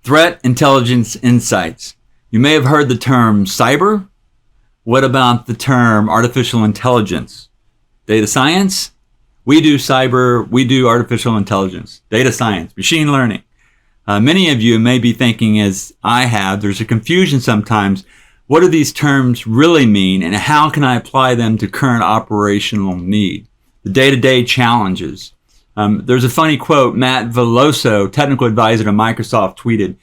Threat intelligence insights. You may have heard the term cyber. What about the term artificial intelligence? Data science? We do cyber, we do artificial intelligence. Data science, machine learning. Many of you may be thinking, as I have, there's a confusion sometimes. What do these terms really mean, and how can I apply them to current operational need? The day-to-day challenges. There's a funny quote. Matt Veloso, technical advisor to Microsoft, tweeted,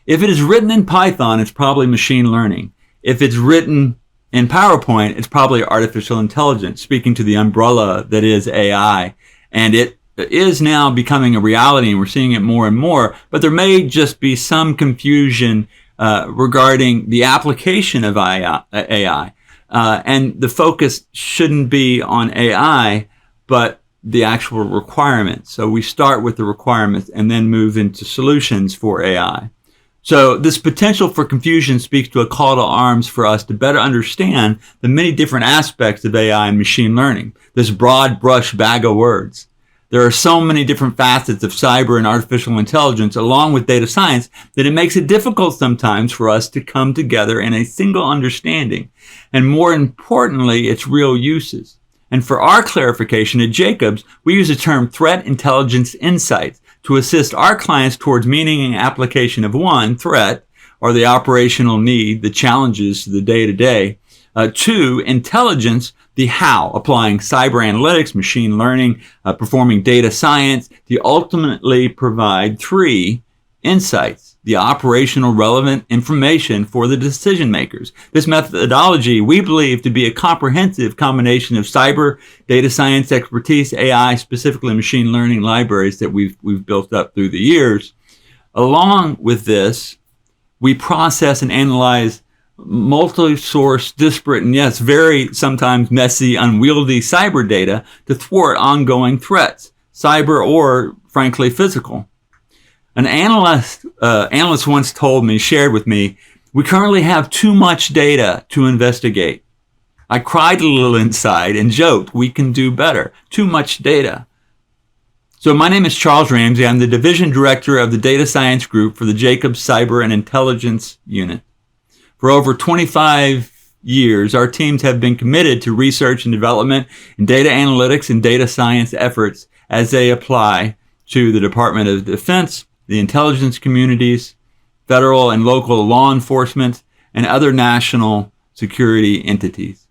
"If it is written in Python, it's probably machine learning. If it's written in PowerPoint, it's probably artificial intelligence," speaking to the umbrella that is AI. And it is now becoming a reality, and we're seeing it more and more. But there may just be some confusion regarding the application of AI. And the focus shouldn't be on AI, but the actual requirements. So we start with the requirements and then move into solutions for AI. So this potential for confusion speaks to a call to arms for us to better understand the many different aspects of AI and machine learning, this broad brush bag of words. There are so many different facets of cyber and artificial intelligence along with data science that it makes it difficult sometimes for us to come together in a single understanding, and more importantly, its real uses. And for our clarification at Jacobs, we use the term threat intelligence insights to assist our clients towards meaning and application of one, threat, or the operational need, the challenges to the day-to-day. Two, intelligence, the how, applying cyber analytics, machine learning, performing data science to ultimately provide. Three, insights, the operational relevant information for the decision makers. This methodology we believe to be a comprehensive combination of cyber, data science expertise, AI, specifically machine learning libraries that we've built up through the years. Along with this, we process and analyze multi-source, disparate, and yes, very sometimes messy, unwieldy cyber data to thwart ongoing threats, cyber or, frankly, physical. An analyst once shared with me, "We currently have too much data to investigate." I cried a little inside and joked, we can do better. Too much data. So my name is Charles Ramsey. I'm the Division Director of the Data Science Group for the Jacobs Cyber and Intelligence Unit. For over 25 years, our teams have been committed to research and development and data analytics and data science efforts as they apply to the Department of Defense, the intelligence communities, federal and local law enforcement, and other national security entities.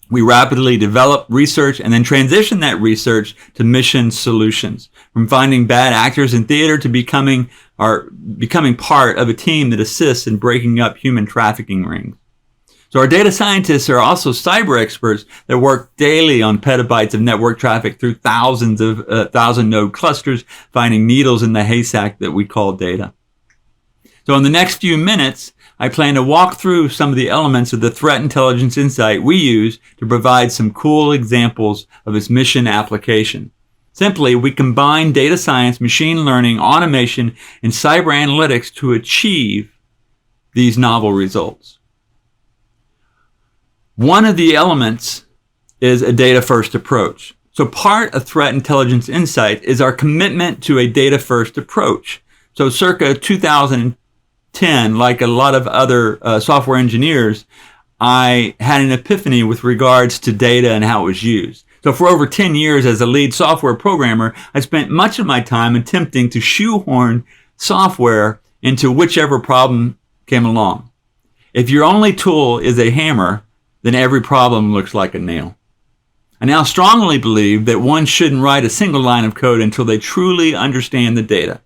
We rapidly develop research and then transition that research to mission solutions, from finding bad actors in theater to becoming part of a team that assists in breaking up human trafficking rings. So our data scientists are also cyber experts that work daily on petabytes of network traffic through thousands of thousand node clusters, finding needles in the haystack that we call data. So in the next few minutes, I plan to walk through some of the elements of the threat intelligence insight we use to provide some cool examples of its mission application. Simply, we combine data science, machine learning, automation, and cyber analytics to achieve these novel results. One of the elements is a data-first approach. So part of threat intelligence insight is our commitment to a data-first approach. So circa 2010, like a lot of other software engineers, I had an epiphany with regards to data and how it was used. So for over 10 years as a lead software programmer, I spent much of my time attempting to shoehorn software into whichever problem came along. If your only tool is a hammer, then every problem looks like a nail. I now strongly believe that one shouldn't write a single line of code until they truly understand the data.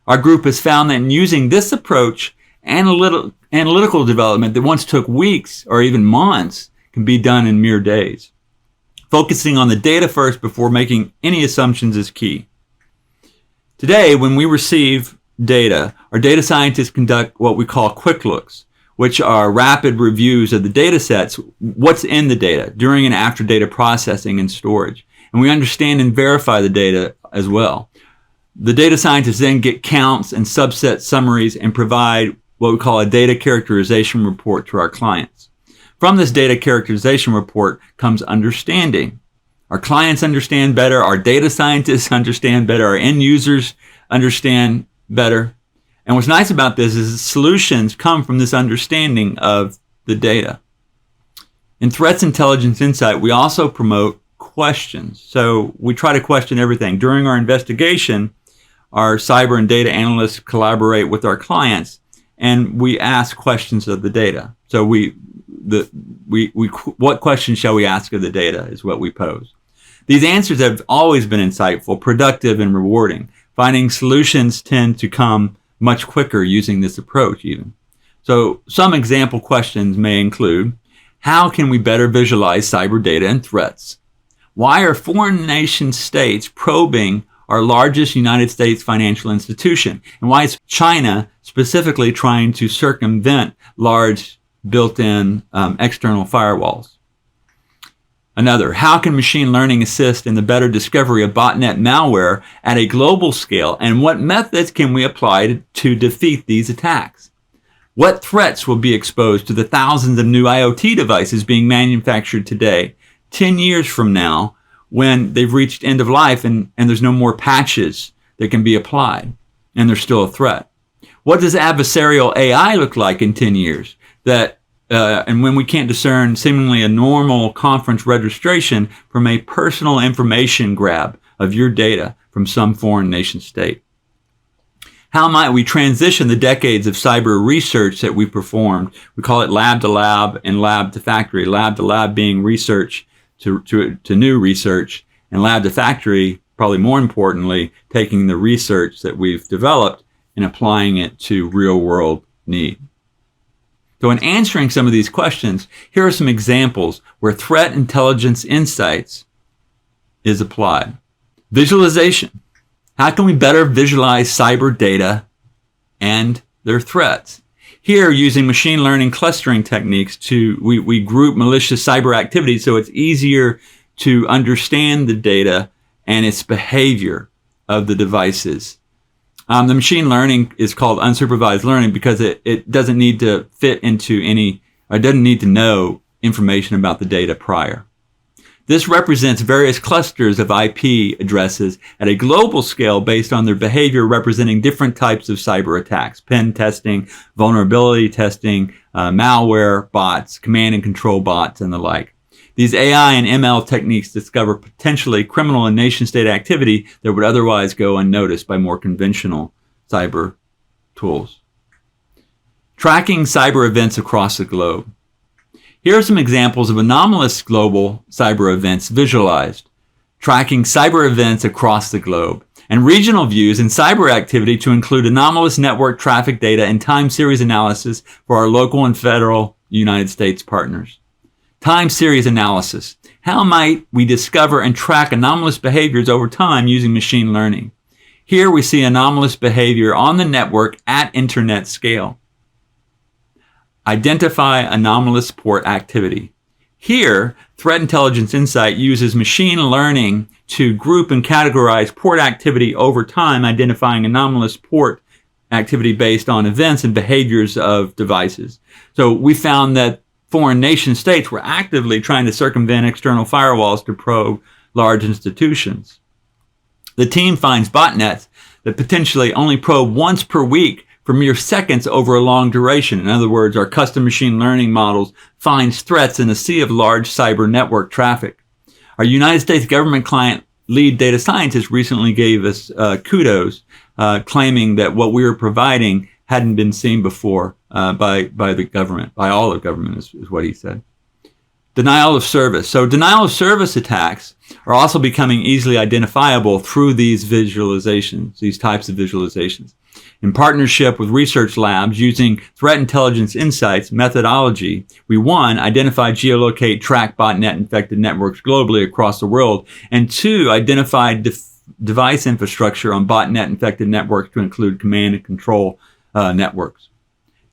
Our group has found that in using this approach, analytical development that once took weeks or even months can be done in mere days. Focusing on the data first before making any assumptions is key. Today, when we receive data, our data scientists conduct what we call quick looks, which are rapid reviews of the data sets, what's in the data during and after data processing and storage. And we understand and verify the data as well. The data scientists then get counts and subset summaries and provide what we call a data characterization report to our clients. From this data characterization report comes understanding. Our clients understand better, our data scientists understand better, our end users understand better. And what's nice about this is the solutions come from this understanding of the data. In Threats Intelligence Insight, we also promote questions. So we try to question everything. During our investigation, our cyber and data analysts collaborate with our clients, and we ask questions of the data. So what questions shall we ask of the data is what we pose. These answers have always been insightful, productive, and rewarding. Finding solutions tend to come much quicker using this approach even. So some example questions may include, how can we better visualize cyber data and threats? Why are foreign nation states probing our largest United States financial institution? And why is China specifically trying to circumvent large built-in external firewalls? Another, how can machine learning assist in the better discovery of botnet malware at a global scale, and what methods can we apply to defeat these attacks? What threats will be exposed to the thousands of new IoT devices being manufactured today, 10 years from now, when they've reached end of life and there's no more patches that can be applied, and there's still a threat? What does adversarial AI look like in 10 years? And when we can't discern seemingly a normal conference registration from a personal information grab of your data from some foreign nation state? How might we transition the decades of cyber research that we performed? We call it lab to lab and lab to factory. Lab to lab being research to new research, and lab to factory, probably more importantly, taking the research that we've developed and applying it to real world need. So in answering some of these questions, here are some examples where threat intelligence insights is applied. Visualization. How can we better visualize cyber data and their threats? Here, using machine learning clustering techniques, we group malicious cyber activity so it's easier to understand the data and its behavior of the devices. The machine learning is called unsupervised learning because it doesn't need to fit into it doesn't need to know information about the data prior. This represents various clusters of IP addresses at a global scale based on their behavior, representing different types of cyber attacks: pen testing, vulnerability testing, malware, bots, command and control bots, and the like. These AI and ML techniques discover potentially criminal and nation-state activity that would otherwise go unnoticed by more conventional cyber tools. Tracking cyber events across the globe. Here are some examples of anomalous global cyber events visualized. Tracking cyber events across the globe, and regional views in cyber activity to include anomalous network traffic data and time series analysis for our local and federal United States partners. Time series analysis. How might we discover and track anomalous behaviors over time using machine learning? Here we see anomalous behavior on the network at internet scale. Identify anomalous port activity. Here, Threat Intelligence Insight uses machine learning to group and categorize port activity over time, identifying anomalous port activity based on events and behaviors of devices. So we found that foreign nation states were actively trying to circumvent external firewalls to probe large institutions. The team finds botnets that potentially only probe once per week for mere seconds over a long duration. In other words, our custom machine learning models finds threats in a sea of large cyber network traffic. Our United States government client lead data scientist recently gave us kudos, claiming that what we were providing hadn't been seen before by the government, by all of government is what he said. Denial of service. So denial of service attacks are also becoming easily identifiable through these visualizations, these types of visualizations. In partnership with research labs using Threat Intelligence Insights methodology, we 1, identify, geolocate, track botnet infected networks globally across the world, and 2, identify device infrastructure on botnet infected networks to include command and control networks.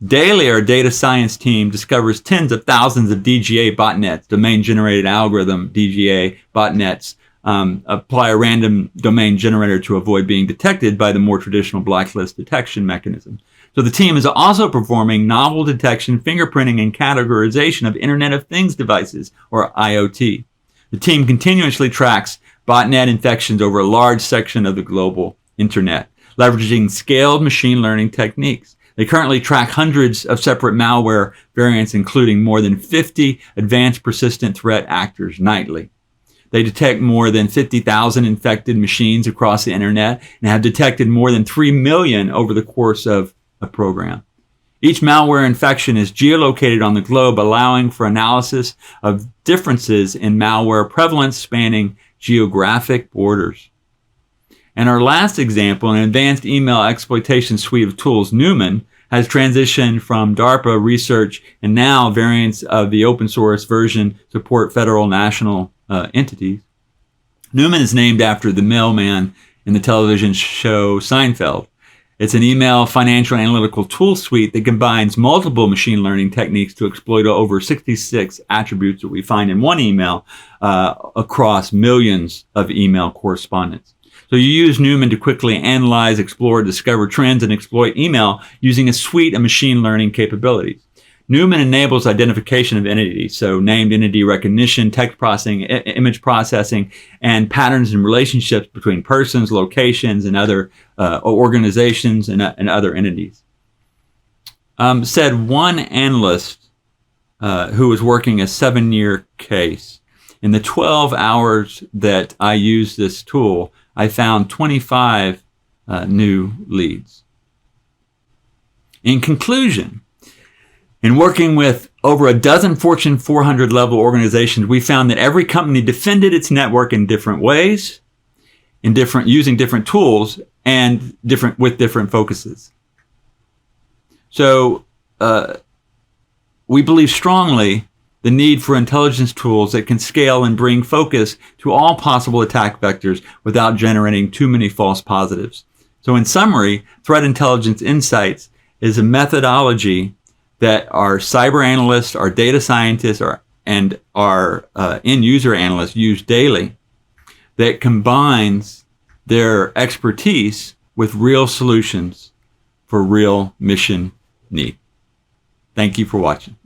Daily, our data science team discovers tens of thousands of DGA botnets, domain-generated algorithm DGA botnets. Apply a random domain generator to avoid being detected by the more traditional blacklist detection mechanism. So the team is also performing novel detection, fingerprinting, and categorization of Internet of Things devices, or IoT. The team continuously tracks botnet infections over a large section of the global Internet. leveraging scaled machine learning techniques. They currently track hundreds of separate malware variants, including more than 50 advanced persistent threat actors nightly. They detect more than 50,000 infected machines across the internet and have detected more than 3 million over the course of a program. Each malware infection is geolocated on the globe, allowing for analysis of differences in malware prevalence spanning geographic borders. And our last example, an advanced email exploitation suite of tools, Newman, has transitioned from DARPA research, and now variants of the open source version support federal national entities. Newman is named after the mailman in the television show Seinfeld. It's an email financial analytical tool suite that combines multiple machine learning techniques to exploit over 66 attributes that we find in one email across millions of email correspondence. So you use Newman to quickly analyze, explore, discover trends, and exploit email using a suite of machine learning capabilities. Newman enables identification of entities, so named entity recognition, text processing, image processing, and patterns and relationships between persons, locations, and other organizations and other entities. Said one analyst who was working a 7-year case, in the 12 hours that I used this tool, I found 25 new leads. In conclusion, in working with over a dozen Fortune 400 level organizations, we found that every company defended its network in different ways, using different tools and with different focuses. So we believe strongly the need for intelligence tools that can scale and bring focus to all possible attack vectors without generating too many false positives. So in summary, threat intelligence insights is a methodology that our cyber analysts, our data scientists, and our end user analysts use daily, that combines their expertise with real solutions for real mission need. Thank you for watching.